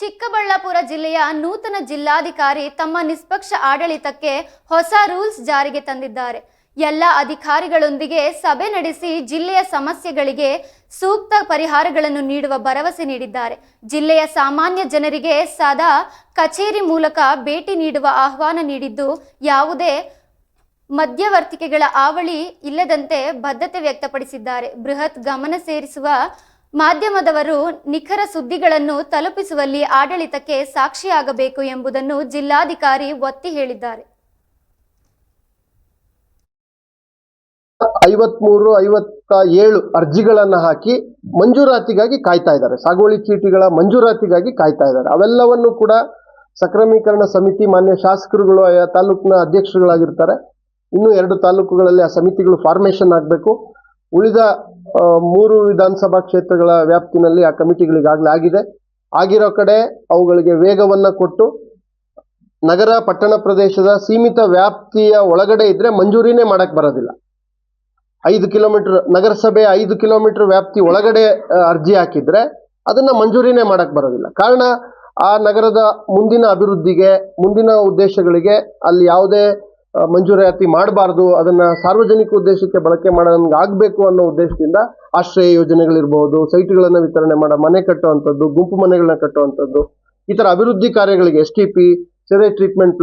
ಚಿಕ್ಕಬಳ್ಳಾಪುರ ಜಿಲ್ಲೆಯ ನೂತನ ಜಿಲ್ಲಾಧಿಕಾರಿ ತಮ್ಮ ನಿಷ್ಪಕ್ಷ ಆಡಳಿತಕ್ಕೆ ಹೊಸ ರೂಲ್ಸ್ ಜಾರಿಗೆ ತಂದಿದ್ದಾರೆ. ಎಲ್ಲ ಅಧಿಕಾರಿಗಳೊಂದಿಗೆ ಸಭೆ ನಡೆಸಿ ಜಿಲ್ಲೆಯ ಸಮಸ್ಯೆಗಳಿಗೆ ಸೂಕ್ತ ಪರಿಹಾರಗಳನ್ನು ನೀಡುವ ಭರವಸೆ ನೀಡಿದ್ದಾರೆ. ಜಿಲ್ಲೆಯ ಸಾಮಾನ್ಯ ಜನರಿಗೆ ಸದಾ ಕಚೇರಿ ಮೂಲಕ ಭೇಟಿ ನೀಡುವ ಆಹ್ವಾನ ನೀಡಿದ್ದು, ಯಾವುದೇ ಮಧ್ಯವರ್ತಿಕೆಗಳ ಹಾವಳಿ ಇಲ್ಲದಂತೆ ಬದ್ಧತೆ ವ್ಯಕ್ತಪಡಿಸಿದ್ದಾರೆ. ಬೃಹತ್ ಗಮನ ಸೇರಿಸುವ ಮಾಧ್ಯಮದವರು ನಿಖರ ಸುದ್ದಿಗಳನ್ನು ತಲುಪಿಸುವಲ್ಲಿ ಆಡಳಿತಕ್ಕೆ ಸಾಕ್ಷಿಯಾಗಬೇಕು ಎಂಬುದನ್ನು ಜಿಲ್ಲಾಧಿಕಾರಿ ಒತ್ತಿ ಹೇಳಿದ್ದಾರೆ. 57 ಅರ್ಜಿಗಳನ್ನು ಹಾಕಿ ಮಂಜೂರಾತಿಗಾಗಿ ಕಾಯ್ತಾ ಇದ್ದಾರೆ. ಸಾಗುವಳಿ ಚೀಟಿಗಳ ಮಂಜೂರಾತಿಗಾಗಿ ಕಾಯ್ತಾ ಇದ್ದಾರೆ. ಅವೆಲ್ಲವನ್ನು ಕೂಡ ಸಕ್ರಮೀಕರಣ ಸಮಿತಿ, ಮಾನ್ಯ ಶಾಸಕರುಗಳು, ಆಯಾ ತಾಲೂಕಿನ ಅಧ್ಯಕ್ಷರುಗಳಾಗಿರ್ತಾರೆ. ಇನ್ನೂ 2 ತಾಲೂಕುಗಳಲ್ಲಿ ಆ ಸಮಿತಿಗಳು ಫಾರ್ಮೇಷನ್ ಆಗಬೇಕು. ಉಳಿದ 3 ವಿಧಾನಸಭಾ ಕ್ಷೇತ್ರಗಳ ವ್ಯಾಪ್ತಿನಲ್ಲಿ ಆ ಕಮಿಟಿಗಳಿಗಾಗಲೇ ಆಗಿದೆ. ಆಗಿರೋ ಕಡೆ ಅವುಗಳಿಗೆ ವೇಗವನ್ನು ಕೊಟ್ಟು ನಗರ ಪಟ್ಟಣ ಪ್ರದೇಶದ ಸೀಮಿತ ವ್ಯಾಪ್ತಿಯ ಒಳಗಡೆ ಇದ್ರೆ ಮಂಜೂರಿನೇ ಮಾಡಕ್ ಬರೋದಿಲ್ಲ. 5 ಕಿಲೋಮೀಟರ್ ನಗರಸಭೆ 5 ಕಿಲೋಮೀಟರ್ ವ್ಯಾಪ್ತಿ ಒಳಗಡೆ ಅರ್ಜಿ ಹಾಕಿದ್ರೆ ಅದನ್ನ ಮಂಜೂರಿನೇ ಮಾಡಕ್ ಬರೋದಿಲ್ಲ. ಕಾರಣ, ಆ ನಗರದ ಮುಂದಿನ ಅಭಿವೃದ್ಧಿಗೆ, ಮುಂದಿನ ಉದ್ದೇಶಗಳಿಗೆ ಅಲ್ಲಿ ಯಾವುದೇ ಮಂಜೂರಾತಿ ಮಾಡಬಾರ್ದು, ಅದನ್ನ ಸಾರ್ವಜನಿಕ ಉದ್ದೇಶಕ್ಕೆ ಬಳಕೆ ಮಾಡೋಂಗೆ ಆಗಬೇಕು ಅನ್ನೋ ಉದ್ದೇಶದಿಂದ ಆಶ್ರಯ ಯೋಜನೆಗಳಿರ್ಬೋದು, ಸೈಟ್ಗಳನ್ನು ವಿತರಣೆ ಮಾಡೋ, ಮನೆ ಕಟ್ಟುವಂಥದ್ದು, ಗುಂಪು ಮನೆಗಳನ್ನ ಕಟ್ಟುವಂಥದ್ದು, ಈ ಥರ ಅಭಿವೃದ್ಧಿ ಕಾರ್ಯಗಳಿಗೆ STP, ಸಿವೇಜ್ ಟ್ರೀಟ್ಮೆಂಟ್